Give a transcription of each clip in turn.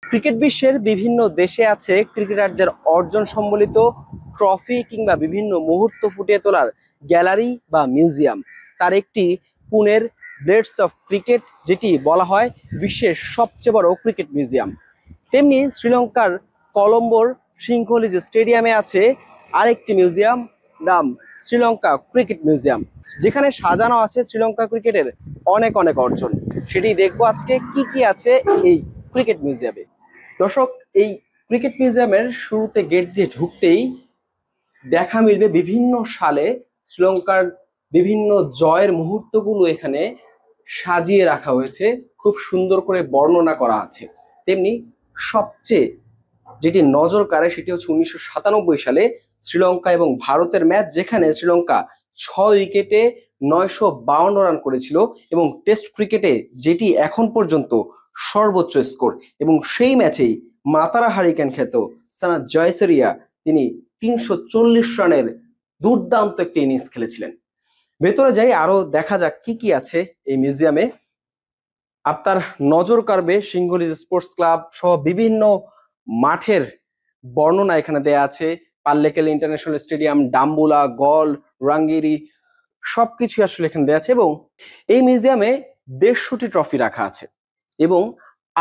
Cricket বিশ্বের বিভিন্ন দেশে আছে ক্রিকেটারদের অর্জন সম্বলিত ট্রফি কিংবা বিভিন্ন মুহূর্ত ফুটিয়ে তোলার গ্যালারি বা মিউজিয়াম। তার একটি পুনের ব্লেডস অফ ক্রিকেট, যেটি বলা হয় বিশ্বের সবচেয়ে বড় ক্রিকেট মিউজিয়াম। তেমনি শ্রীলঙ্কার কলম্বোর শৃঙ্খলিজ স্টেডিয়ামে আছে আরেকটি মিউজিয়াম, নাম শ্রীলঙ্কা ক্রিকেট মিউজিয়াম, যেখানে সাজানো আছে শ্রীলঙ্কা ক্রিকেটের অনেক অনেক অর্জন। সেটি দেখবো আজকে কি কি আছে এই ক্রিকেট মিউজিয়ামে। দর্শক, এই ক্রিকেট মিউজিয়ামের শুরুতে গেট দিয়ে ঢুকতেই দেখা মিলবে বিভিন্ন সালে শ্রীলঙ্কার বিভিন্ন জয়ের মুহূর্তগুলো এখানে সাজিয়ে রাখা হয়েছে, খুব সুন্দর করে বর্ণনা করা আছে। তেমনি সবচেয়ে যেটি নজর কাড়ে সেটি হচ্ছে 1997 সালে শ্রীলঙ্কা এবং ভারতের ম্যাচ, যেখানে শ্রীলঙ্কা 6 উইকেটে 952 রান করেছিল এবং টেস্ট ক্রিকেটে যেটি এখন পর্যন্ত সর্বোচ্চ স্কোর। এবং সেই ম্যাচেই মাতারা হারিকেন খ্যাত সানাত জয়সুরিয়া তিনি 340 রানের দুর্দান্ত একটি ইনিংস খেলেছিলেন। ভেতরে যাই, আরো দেখা যাক কি কি আছে এই মিউজিয়ামে। আপনার নজর কাড়বে সিংহলিজ স্পোর্টস ক্লাব সহ বিভিন্ন মাঠের বর্ণনা এখানে দেয়া আছে। পাল্লেকেল ইন্টারন্যাশনাল স্টেডিয়াম, ডাম্বুলা, গল, রাঙ্গিরি সবকিছু আসলে এখানে দেয়া আছে। এবং এই মিউজিয়ামে 150টি ট্রফি রাখা আছে এবং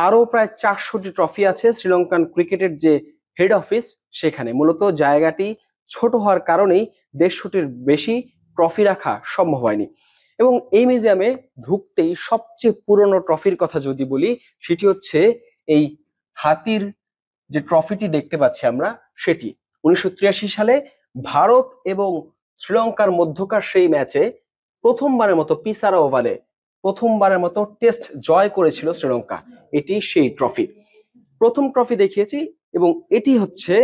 আরো প্রায় 400টি ট্রফি আছে শ্রীলঙ্কান ক্রিকেটের যে হেড অফিস সেখানে। মূলত জায়গাটি ছোট হওয়ার কারণেই 150টির বেশি ট্রফি রাখা সম্ভব হয়নি। এবং এই মিউজিয়ামে ঢুকতেই সবচেয়ে পুরনো ট্রফির কথা যদি বলি, সেটি হচ্ছে এই হাতির যে ট্রফিটি দেখতে পাচ্ছি আমরা, সেটি 1983 সালে ভারত এবং শ্রীলঙ্কার মধ্যকার সেই ম্যাচে প্রথমবারের মতো পিসারা ওভালে প্রথমবারের মতো টেস্ট জয় করেছিল শ্রীলঙ্কা। এটি সেই ট্রফি, প্রথম ট্রফি দেখিয়েছি। এবং এটি হচ্ছে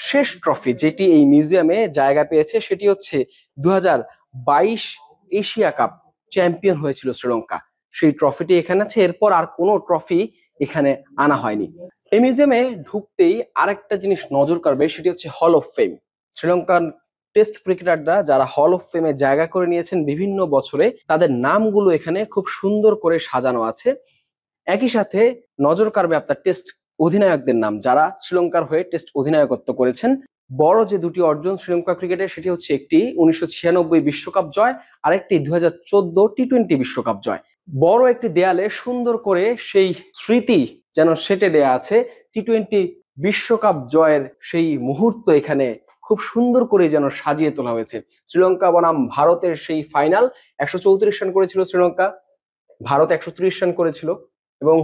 শেষ ট্রফি যেটি এই মিউজিয়ামে জায়গা পেয়েছে, সেটি হচ্ছে 2022 এশিয়া কাপ চ্যাম্পিয়ন হয়েছিল শ্রীলঙ্কা, সেই ট্রফিটি এখানে আছে। এরপর আর কোনো ট্রফি এখানে আনা হয়নি। এই মিউজিয়ামে ঢুকতেই আরেকটা জিনিস নজর কাড়বে, সেটি হচ্ছে hall of fame. Sri Lankan test ক্রিকেটাররা যারা হল অফ ফেমে জায়গা করে নিয়েছেন বিভিন্ন বছরে, তাদের নামগুলো এখানে খুব সুন্দর করে সাজানো আছে। একই সাথে নজর কাড়বে আপনার টেস্ট অধিনায়কদের নাম, যারা শ্রীলঙ্কার হয়ে টেস্ট অধিনায়কত্ব করেছেন। বড় যে দুটি অর্জন শ্রীলঙ্কা ক্রিকেটের, সেটি হচ্ছে একটি 1996 বিশ্বকাপ জয়, আরেকটি 2014 টি-20 বিশ্বকাপ জয়। বড় একটি দেয়ালে সুন্দর করে সেই স্মৃতি যেন সেটে দেয়া আছে। টি-20 বিশ্বকাপ জয়ের সেই মুহূর্ত এখানে খুব সুন্দর করে যেন সাজিয়ে তোলা হয়েছে। শ্রীলঙ্কা বনাম ভারতের সেই ফাইনাল, 134 রান করেছিল শ্রীলঙ্কা, ভারত 130 রান করেছিল এবং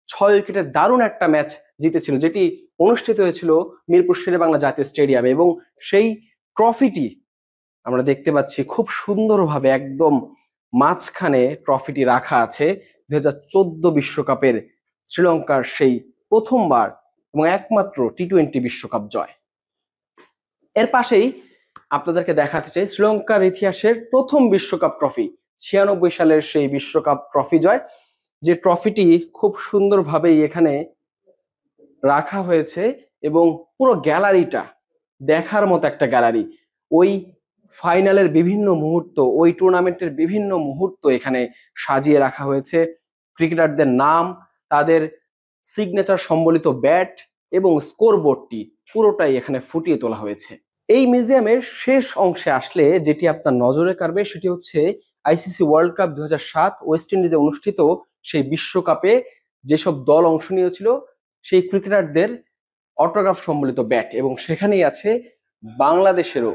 6 উইকেটের দারুণ একটা ম্যাচ জিতেছিল, যেটি অনুষ্ঠিত হয়েছিল মিরপুর শেরেবাংলা জাতীয় স্টেডিয়ামে। এবং সেই ট্রফিটি আমরা দেখতে পাচ্ছি খুব সুন্দরভাবে একদম মাঝখানে ট্রফিটি রাখা আছে। 2014 বিশ্বকাপের শ্রীলঙ্কার সেই প্রথমবার এবং একমাত্র টি-20 বিশ্বকাপ জয়। এর পাশেই আপনাদেরকে দেখাতে চাই শ্রীলঙ্কার ইতিহাসের প্রথম বিশ্বকাপ ট্রফি, 96 সালের সেই বিশ্বকাপ ট্রফি জয়, যে ট্রফিটি খুব সুন্দরভাবেই এখানে রাখা হয়েছে। এবং পুরো গ্যালারিটা দেখার মতো একটা গ্যালারি। ওই ফাইনালের বিভিন্ন মুহূর্ত, ওই টুর্নামেন্টের বিভিন্ন মুহূর্ত এখানে সাজিয়ে রাখা হয়েছে। ক্রিকেটারদের নাম, তাদের সিগনেচার সম্বলিত ব্যাট এবং স্কোরবোর্ডটি পুরোটাই এখানে ফুটিয়ে তোলা হয়েছে। এই মিউজিয়ামের শেষ অংশে আসলে যেটি আপনার নজরে কাড়বে, সেটি হচ্ছে আইসিসি ওয়ার্ল্ড কাপ 2007 ওয়েস্ট ইন্ডিজে অনুষ্ঠিত সেই বিশ্বকাপে যেসব দল অংশ নিয়েছিল সেই ক্রিকেটারদের অটোগ্রাফ সম্বলিত ব্যাট। এবং সেখানেই আছে বাংলাদেশেরও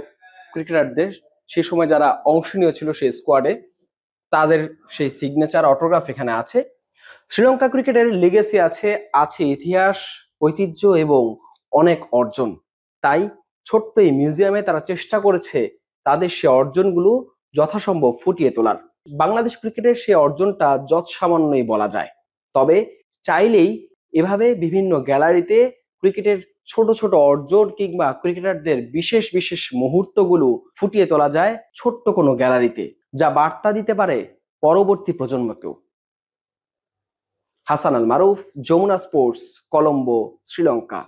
ক্রিকেটারদের সেই সময় যারা অংশ নিয়েছিল সেই স্কোয়াডে, তাদের সেই সিগনেচার অটোগ্রাফ এখানে আছে। শ্রীলঙ্কা ক্রিকেটের লিগেসি আছে ইতিহাস, ঐতিহ্য এবং অনেক অর্জন। তাই ছোট্ট এই মিউজিয়ামে তারা চেষ্টা করেছে তাদের সে অর্জনগুলো যথাসম্ভব ফুটিয়ে তোলার। বাংলাদেশ ক্রিকেটের সেই অর্জনটা যৎসামান্যই বলা যায়, তবে চাইলেই এভাবে বিভিন্ন গ্যালারিতে ক্রিকেটের ছোট ছোট অর্জন কিংবা ক্রিকেটারদের বিশেষ বিশেষ মুহূর্তগুলো ফুটিয়ে তোলা যায় ছোট্ট কোনো গ্যালারিতে, যা বার্তা দিতে পারে পরবর্তী প্রজন্মকেও। হাসান আল মারুফ, যমুনা স্পোর্টস, কলম্বো, শ্রীলঙ্কা।